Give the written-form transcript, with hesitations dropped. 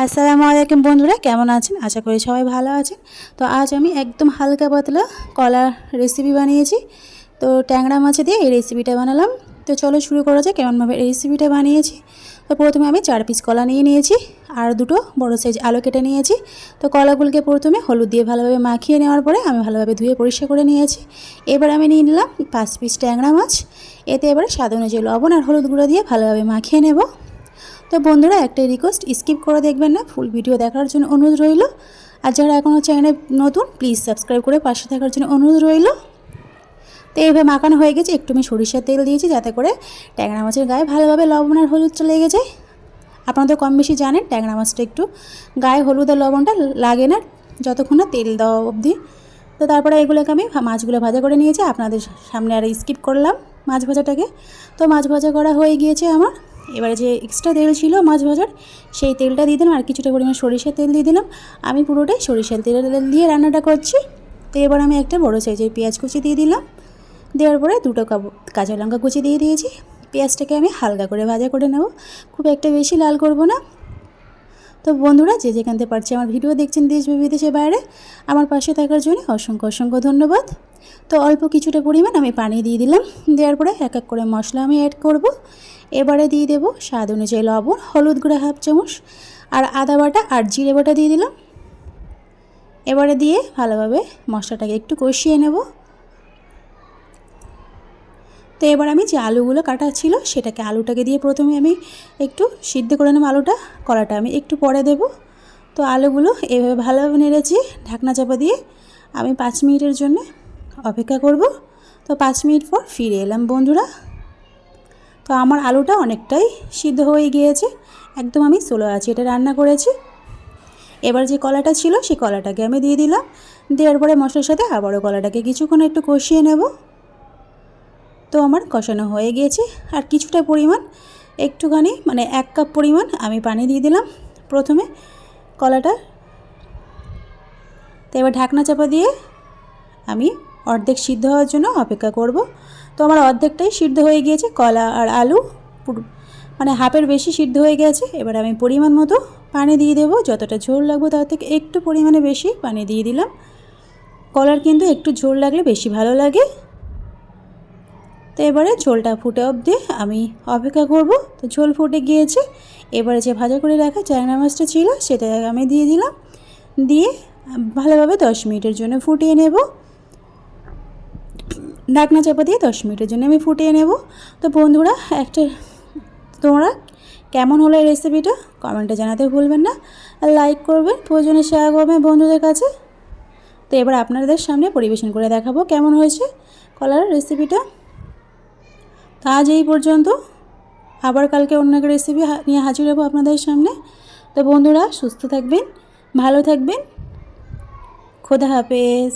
আসসালামু আলাইকুম বন্ধুরা, কেমন আছেন? আশা করি সবাই ভালো আছেন। তো আজ আমি একদম হালকা পাতলা কলার রেসিপি বানিয়েছি। তো ট্যাংরা মাছ দিয়ে এই রেসিপিটা বানালাম। তো চলো শুরু করা যাক কেমনভাবে এই রেসিপিটা বানিয়েছি। তো প্রথমে আমি 4 পিস কলা নিয়ে নিয়েছি আর দুটো বড় সাইজ আলু কেটে নিয়েছি। তো কলাগুলোকে প্রথমে হলুদ দিয়ে ভালোভাবে মাখিয়ে নেওয়ার পরে আমি ভালোভাবে ধুয়ে পরিষ্কার করে নিয়েছি। এবার আমি নিয়ে নিলাম 5 পিস ট্যাংরা মাছ। এতে এবারে স্বাদ অনুযায়ী লবণ আর হলুদ গুঁড়ো দিয়ে ভালোভাবে মাখিয়ে নেব। তো বন্ধুরা, একটাই রিকোয়েস্ট, স্কিপ করে দেখবেন না, ফুল ভিডিও দেখার জন্য অনুরোধ রইল। আর যারা এখনও চ্যানেলে নতুন, প্লিজ সাবস্ক্রাইব করে পাশে থাকার জন্য অনুরোধ রইল। তো এইভাবে মাখানো হয়ে গেছে। একটু আমি সরিষার তেল দিয়েছি যাতে করে ট্যাংরা মাছের গায়ে ভালোভাবে লবণ আর হলুদটা লেগে যায়। আপনারা তো কম বেশি জানেন ট্যাংরা মাছটা একটু গায়ে হলুদ আর লবণটা লাগে না যতক্ষণ না তেল দেওয়া অবধি। তো তারপরে এগুলোকে আমি মাছগুলো ভাজা করে নিয়েছি, আপনাদের সামনে আর স্কিপ করলাম মাছ ভাজাটাকে। তো মাছ ভাজা করা হয়ে গিয়েছে আমার। এবারে যে এক্সট্রা তেল ছিল মাছ ভাজার, সেই তেলটা দিয়ে দিলাম আর কিছুটা পরিমাণ সরিষার তেল দিয়ে দিলাম। আমি পুরোটাই সরিষার তেল দিয়ে রান্নাটা করছি। তো এবার আমি একটা বড় সাইজের পেঁয়াজ কুচি দিয়ে দিলাম। দেওয়ার পরে দুটো কাঁচা লঙ্কা কুচি দিয়ে দিয়েছি। পেঁয়াজটাকে আমি হালকা করে ভাজা করে নেব, খুব একটা বেশি লাল করব না। তো বন্ধুরা, যে যেখান থেকে পারছে আমার ভিডিও দেখছেন দেশ বা বিদেশের বাইরে, আমার পাশে থাকার জন্য অসংখ্য অসংখ্য ধন্যবাদ। তো অল্প কিছুটা পরিমাণ আমি পানি দিয়ে দিলাম। দেওয়ার পরে এক এক করে মশলা আমি অ্যাড করব। এবারে দিয়ে দেব স্বাদ অনুযায়ী লবণ, হলুদ গুঁড়া 1/2 চামচ আর আদা বাটা আর জিরে বাটা দিয়ে দিলাম। এবারে দিয়ে ভালোভাবে মশলাটাকে একটু কষিয়ে নেব। তো এবার আমি যে আলুগুলো কাটা ছিল আলুটাকে দিয়ে প্রথমে আমি একটু সিদ্ধ করে নেব আলুটা, কলাটা আমি একটু পরে দেব। তো আলুগুলো এভাবে ভালোভাবে নেড়েছি, ঢাকনা চাপা দিয়ে আমি 5 মিনিটের জন্য অপেক্ষা করব। তো 5 মিনিট পর ফিরে এলাম বন্ধুরা। তো আমার আলুটা অনেকটাই সিদ্ধ হয়ে গিয়েছে, একদম আমি স্লো আঁচে এটা রান্না করেছি। এবার যে কলাটা ছিল সেই কলাটাকে আমি দিয়ে দিলাম। দেওয়ার পরে মশলার সাথে আবারও কলাটাকে কিছুক্ষণ একটু কষিয়ে নেব। তো আমার কষানো হয়ে গিয়েছে। আর কিছুটা পরিমাণ একটুখানি 1 কাপ পরিমাণ আমি পানি দিয়ে দিলাম প্রথমে কলাটা। তো এবার ঢাকনা চাপা দিয়ে আমি অর্ধেক সিদ্ধ হওয়ার জন্য অপেক্ষা করব। তো আমার অর্ধেকটাই সিদ্ধ হয়ে গিয়েছে, কলা আর আলু হাফের বেশি সিদ্ধ হয়ে গেছে। এবার আমি পরিমাণ মতো পানি দিয়ে দেবো, যতটা ঝোল লাগবে তার থেকে একটু পরিমাণে বেশি পানি দিয়ে দিলাম। কলার কিন্তু একটু ঝোল লাগলে বেশি ভালো লাগে। তো এবারে ঝোলটা ফুটে অবধি আমি অপেক্ষা করব। তো ঝোল ফুটে গিয়েছে। এবারে যে ভাজা করে রাখা ট্যাংরা মাছটা ছিল সেটা আমি দিয়ে দিলাম। দিয়ে ভালোভাবে 10 মিনিটের জন্য ফুটিয়ে নেব। ঢাকনা চাপা দিয়ে 10 মিনিটের জন্য আমি ফুটিয়ে নেব। তো বন্ধুরা, তোমরা কেমন হলো এই রেসিপিটা কমেন্টে জানাতে ভুলবেন না। আর লাইক করবেন, প্রয়োজনে শেয়ার করবেন বন্ধুদের কাছে। তো এবার আপনাদের সামনে পরিবেশন করে দেখাবো কেমন হয়েছে কলার রেসিপিটা। তো আজ এই পর্যন্ত, আবার কালকে অন্য একটা রেসিপি নিয়ে হাজির হবো আপনাদের সামনে। তো বন্ধুরা, সুস্থ থাকবেন, ভালো থাকবেন, খোদা হাফেজ।